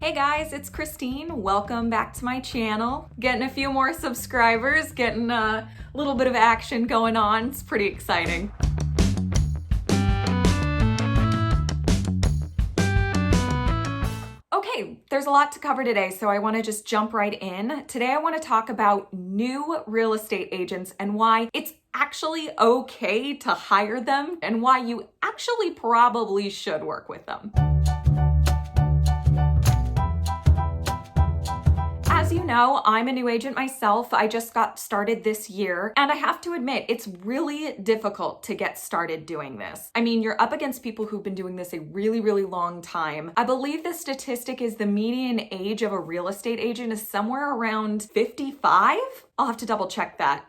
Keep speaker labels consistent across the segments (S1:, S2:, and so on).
S1: Hey guys, it's Christine. Welcome back to my channel. Getting a few more subscribers, getting a little bit of action going on. It's pretty exciting. Okay, there's a lot to cover today, so I want to just jump right in. Today I want to talk about new real estate agents and why it's actually okay to hire them and why you actually probably should work with them. As you know, I'm a new agent myself. I just got started this year, and I have to admit, it's really difficult to get started doing this. I mean, you're up against people who've been doing this a really, really long time. I believe the statistic is the median age of a real estate agent is somewhere around 55. I'll have to double check that.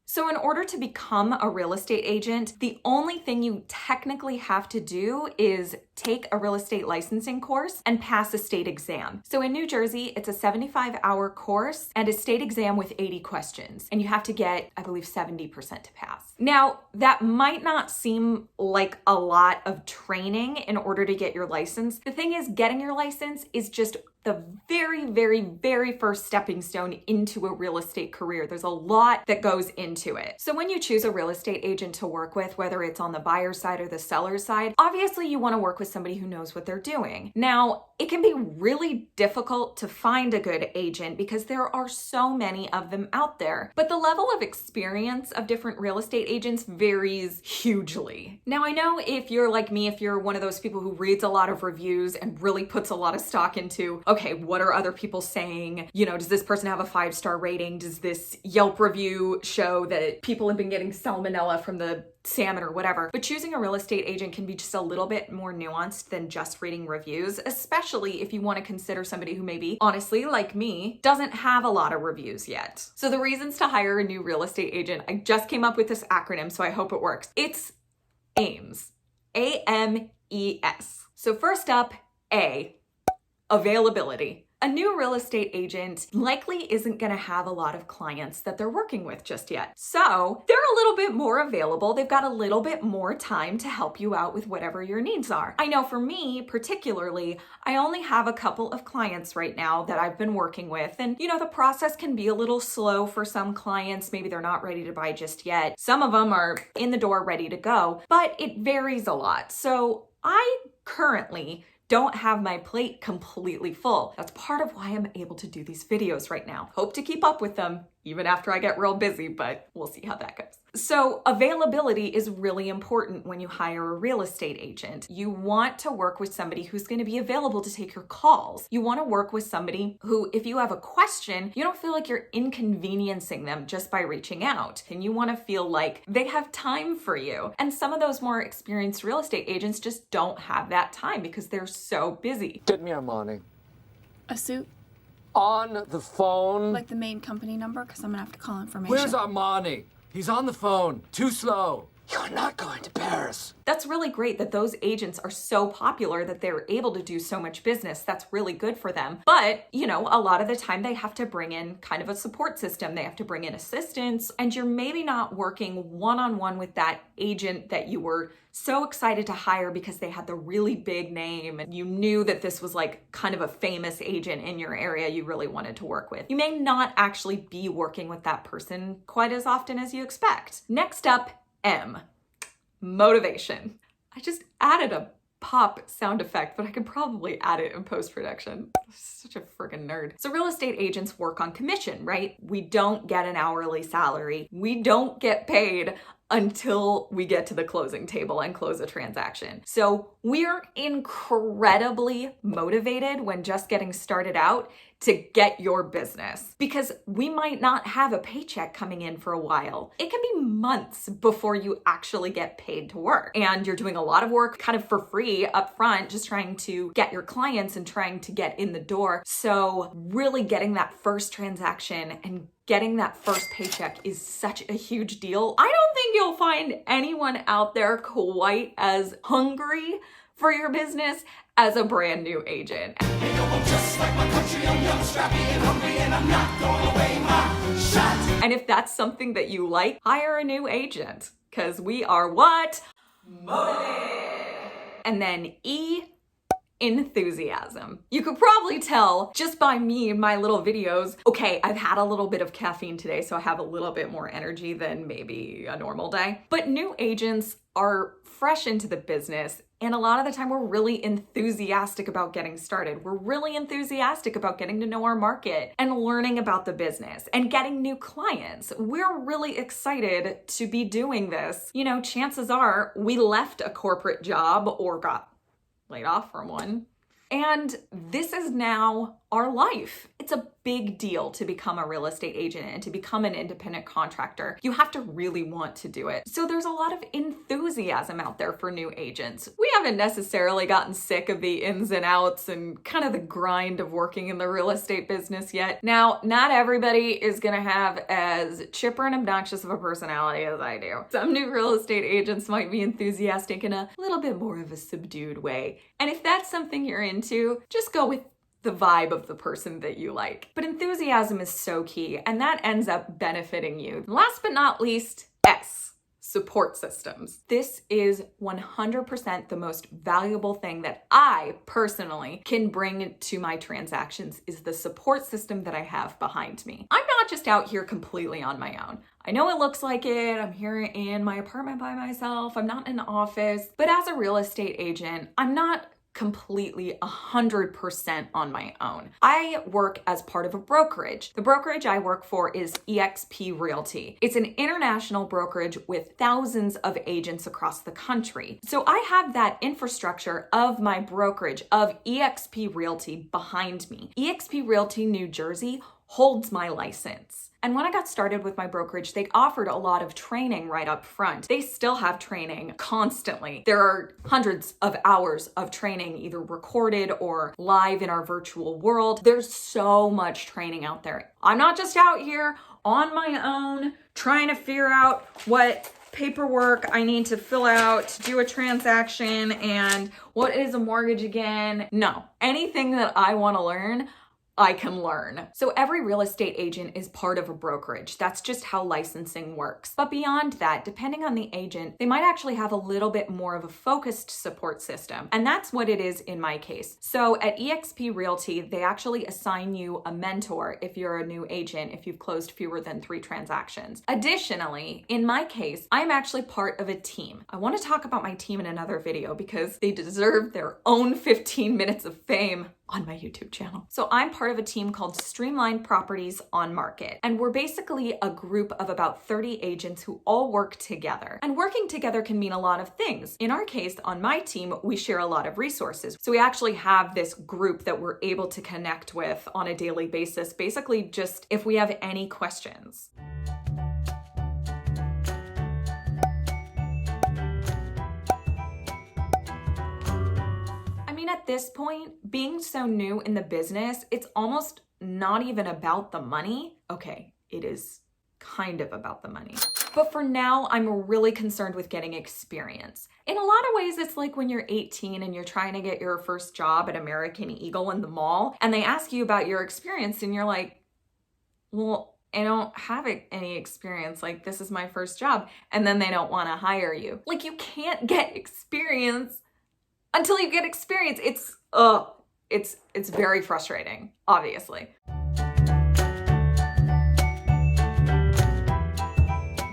S1: So in order to become a real estate agent, the only thing you technically have to do is take a real estate licensing course and pass a state exam. So in New Jersey, it's a 75-hour course and a state exam with 80 questions. And you have to get, I believe, 70% to pass. Now, that might not seem like a lot of training in order to get your license. The thing is, getting your license is just the very, very, very first stepping stone into a real estate career. There's a lot that goes into it. So when you choose a real estate agent to work with, whether it's on the buyer side or the seller side, obviously you want to work with somebody who knows what they're doing. Now, it can be really difficult to find a good agent because there are so many of them out there. But the level of experience of different real estate agents varies hugely. Now, I know if you're like me, if you're one of those people who reads a lot of reviews and really puts a lot of stock into, okay, what are other people saying? You know, does this person have a 5-star rating? Does this Yelp review show that people have been getting salmonella from the salmon or whatever? But choosing a real estate agent can be just a little bit more nuanced than just reading reviews, especially if you want to consider somebody who maybe, honestly, like me, doesn't have a lot of reviews yet. So the reasons to hire a new real estate agent, I just came up with this acronym, so I hope it works. It's AMES. AMES. So first up, A, availability. A new real estate agent likely isn't going to have a lot of clients that they're working with just yet. So they're a little bit more available. They've got a little bit more time to help you out with whatever your needs are. I know for me, particularly, I only have a couple of clients right now that I've been working with. And, you know, the process can be a little slow for some clients. Maybe they're not ready to buy just yet. Some of them are in the door ready to go, but it varies a lot. So I currently don't have my plate completely full. That's part of why I'm able to do these videos right now. Hope to keep up with them even after I get real busy, but we'll see how that goes. So availability is really important when you hire a real estate agent. You want to work with somebody who's going to be available to take your calls. You want to work with somebody who, if you have a question, you don't feel like you're inconveniencing them just by reaching out. And you want to feel like they have time for you. And some of those more experienced real estate agents just don't have that time because they're so busy.
S2: Get me Armani.
S3: A suit?
S2: On the phone.
S3: Like the main company number? Because I'm going to have to call information.
S2: Where's Armani? He's on the phone. Too slow. You're not going to Paris.
S1: That's really great that those agents are so popular that they're able to do so much business. That's really good for them. But, you know, a lot of the time they have to bring in kind of a support system. They have to bring in assistants, and you're maybe not working one-on-one with that agent that you were so excited to hire because they had the really big name and you knew that this was like kind of a famous agent in your area you really wanted to work with. You may not actually be working with that person quite as often as you expect. Next up, M, motivation. I just added a pop sound effect, but I could probably add it in post-production. Such a freaking nerd. So real estate agents work on commission, right? We don't get an hourly salary. We don't get paid until we get to the closing table and close a transaction. So we're incredibly motivated when just getting started out to get your business because we might not have a paycheck coming in for a while. It can be months before you actually get paid to work. And you're doing a lot of work kind of for free up front, just trying to get your clients and trying to get in the door. So really getting that first transaction and getting that first paycheck is such a huge deal. I don't think you'll find anyone out there quite as hungry for your business as a brand new agent.
S4: Hey, yo, I'm just like my country, I'm young, strappy, and hungry, and I'm not throwing away my shot.
S1: And if that's something that you like, hire a new agent, because we are what? Motivated. And then E, enthusiasm. You could probably tell just by me and my little videos, okay, I've had a little bit of caffeine today, so I have a little bit more energy than maybe a normal day. But new agents are fresh into the business, and a lot of the time we're really enthusiastic about getting started. We're really enthusiastic about getting to know our market and learning about the business and getting new clients. We're really excited to be doing this. You know, chances are we left a corporate job or got laid off from one. And this is now our life. It's a big deal to become a real estate agent and to become an independent contractor. You have to really want to do it. So there's a lot of enthusiasm out there for new agents. We haven't necessarily gotten sick of the ins and outs and kind of the grind of working in the real estate business yet. Now, not everybody is gonna have as chipper and obnoxious of a personality as I do. Some new real estate agents might be enthusiastic in a little bit more of a subdued way. And if that's something you're into, just go with the vibe of the person that you like. But enthusiasm is so key, and that ends up benefiting you. Last but not least, S, support systems. This is 100% the most valuable thing that I personally can bring to my transactions is the support system that I have behind me. I'm not just out here completely on my own. I know it looks like it. I'm here in my apartment by myself. I'm not in an office. But as a real estate agent, I'm not completely 100% on my own. I work as part of a brokerage. The brokerage I work for is eXp Realty. It's an international brokerage with thousands of agents across the country. So I have that infrastructure of my brokerage of eXp Realty behind me. eXp Realty New Jersey holds my license. And when I got started with my brokerage, they offered a lot of training right up front. They still have training constantly. There are hundreds of hours of training, either recorded or live in our virtual world. There's so much training out there. I'm not just out here on my own trying to figure out what paperwork I need to fill out to do a transaction and what is a mortgage again. No, anything that I want to learn, I can learn. So every real estate agent is part of a brokerage. That's just how licensing works. But beyond that, depending on the agent, they might actually have a little bit more of a focused support system. And that's what it is in my case. So at eXp Realty, they actually assign you a mentor if you're a new agent, if you've closed fewer than 3 transactions. Additionally, in my case, I'm actually part of a team. I want to talk about my team in another video because they deserve their own 15 minutes of fame on my YouTube channel. So I'm part of a team called Streamlined Properties on Market. And we're basically a group of about 30 agents who all work together. And working together can mean a lot of things. In our case, on my team, we share a lot of resources. So we actually have this group that we're able to connect with on a daily basis, basically just if we have any questions. At this point, being so new in the business, it's almost not even about the money. Okay, it is kind of about the money. But for now, I'm really concerned with getting experience. In a lot of ways, it's like when you're 18 and you're trying to get your first job at American Eagle in the mall, and they ask you about your experience, and you're like, well, I don't have any experience. Like, this is my first job. And then they don't want to hire you. Like, you can't get experience until you get experience. It's very frustrating, obviously.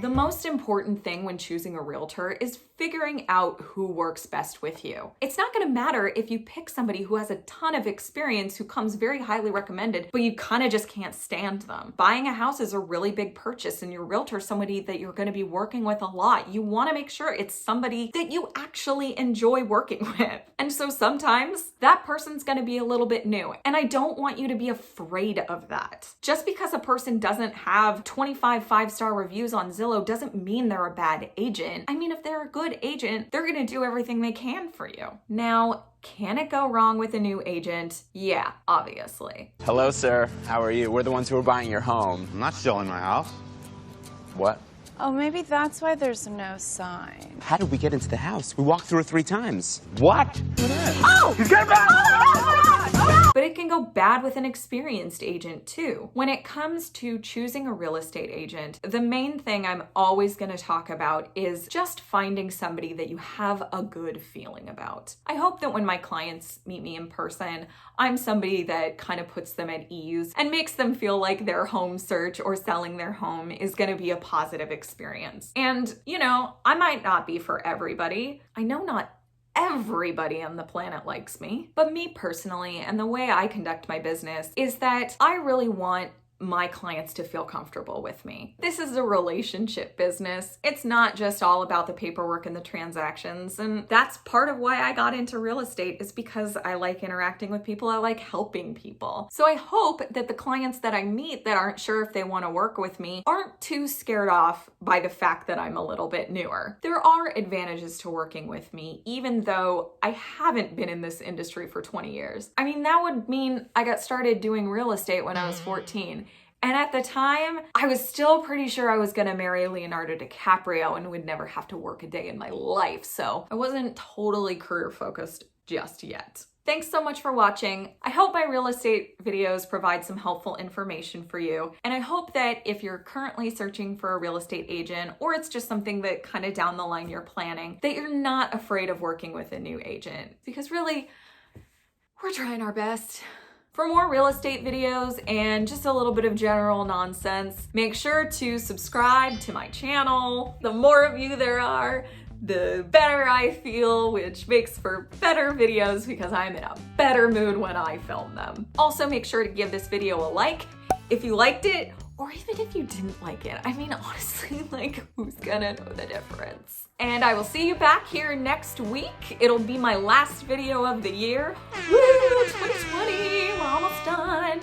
S1: The most important thing when choosing a realtor is figuring out who works best with you. It's not going to matter if you pick somebody who has a ton of experience, who comes very highly recommended, but you kind of just can't stand them. Buying a house is a really big purchase, and your realtor is somebody that you're going to be working with a lot. You want to make sure it's somebody that you actually enjoy working with. And so sometimes that person's going to be a little bit new. And I don't want you to be afraid of that. Just because a person doesn't have 25 5-star reviews on Zillow doesn't mean they're a bad agent. I mean, if they're a good agent, they're going to do everything they can for you. Now, can it go wrong with a new agent? Yeah, obviously.
S5: Hello, sir. How are you? We're the ones who are buying your home.
S6: I'm not selling my house.
S5: What?
S7: Oh, maybe that's why there's no sign.
S5: How did we get into the house? We walked through it 3 times.
S6: What?
S1: Oh!
S6: Get back!
S1: But it can go bad with an experienced agent too. When it comes to choosing a real estate agent, the main thing I'm always going to talk about is just finding somebody that you have a good feeling about. I hope that when my clients meet me in person, I'm somebody that kind of puts them at ease and makes them feel like their home search or selling their home is going to be a positive experience. And, you know, I might not be for everybody. I know not everybody on the planet likes me, but me personally, and the way I conduct my business is that I really want my clients to feel comfortable with me. This is a relationship business. It's not just all about the paperwork and the transactions. And that's part of why I got into real estate, is because I like interacting with people. I like helping people. So I hope that the clients that I meet that aren't sure if they want to work with me aren't too scared off by the fact that I'm a little bit newer. There are advantages to working with me, even though I haven't been in this industry for 20 years. I mean, that would mean I got started doing real estate when I was 14. And at the time, I was still pretty sure I was gonna marry Leonardo DiCaprio and would never have to work a day in my life. So I wasn't totally career focused just yet. Thanks so much for watching. I hope my real estate videos provide some helpful information for you. And I hope that if you're currently searching for a real estate agent, or it's just something that kind of down the line you're planning, that you're not afraid of working with a new agent. Because really, we're trying our best. For more real estate videos and just a little bit of general nonsense, make sure to subscribe to my channel. The more of you there are, the better I feel, which makes for better videos because I'm in a better mood when I film them. Also, make sure to give this video a like if you liked it, or even if you didn't like it. I mean, honestly, like, who's gonna know the difference? And I will see you back here next week. It'll be my last video of the year. Woo, 2020, we're almost done.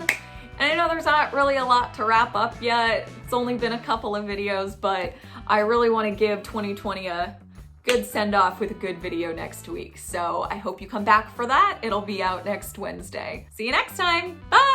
S1: And I know there's not really a lot to wrap up yet. It's only been a couple of videos, but I really want to give 2020 a good send-off with a good video next week. So I hope you come back for that. It'll be out next Wednesday. See you next time. Bye!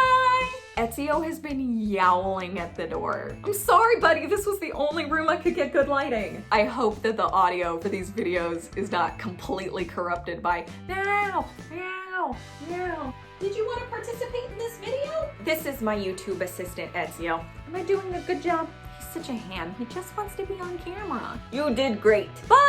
S1: Ezio has been yowling at the door. I'm sorry, buddy. This was the only room I could get good lighting. I hope that the audio for these videos is not completely corrupted by meow, meow, meow. Did you want to participate in this video? This is my YouTube assistant, Ezio. Am I doing a good job? He's such a ham. He just wants to be on camera. You did great. Bye!